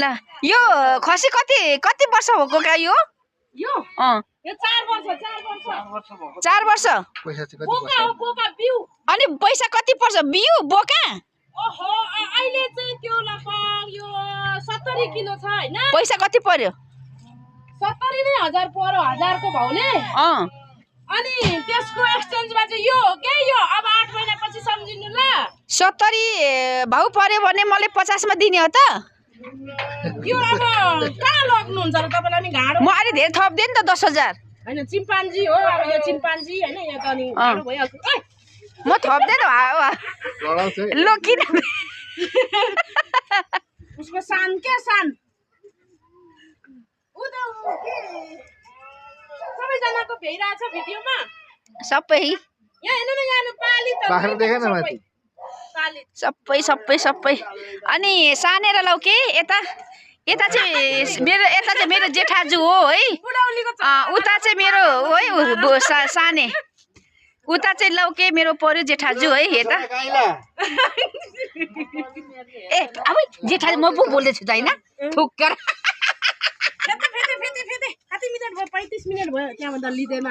ल यो खसी कति वर्ष भएको का यो 4 वर्ष अनि पैसा कति पर्छ बिउ बोका अहिले चाहिँ त्यो लगभग यो 70 किलो छ हैन पैसा कति पर्यो 70 नै हजार पर्यो 1000 को भाउले अनि त्यसको एक्सचेन्जमा चाहिँ यो हो के यो अब 8 महिनापछि सम्झिनु ल 70 भाउ पर्यो भने मलाई 50 मा दिने हो त यो अब कहाँ लग्नुहुन्छ र तपाईलाई नि गाडो म अलि धेरै थप्दिए नि त 10000 हैन चिम्पान्जी हो अब यो चिम्पान्जी हैन यो त नि गाडो भइहाल्छ ओइ म थप्दै त लो किन उसको सान के सान सबैजनाको भइरहेछ भिडियोमा सबै यहाँ हेर्नु न यहाँ पाली त बाख्रा देखेन माथि सबै अनि सानेर लौ के यता चाहिँ मेरो जेठाजु हो है उता चाहिँ मेरो है साने उता चाहिँ लौ के मेरो पर्यो जेठाजु है यता ए अब जेठाजु म पो बोल्दैछु त हैन थुक्कर फेते कति मिनेट भयो 35 मिनेट भयो त्यहाँबाट लिँदैन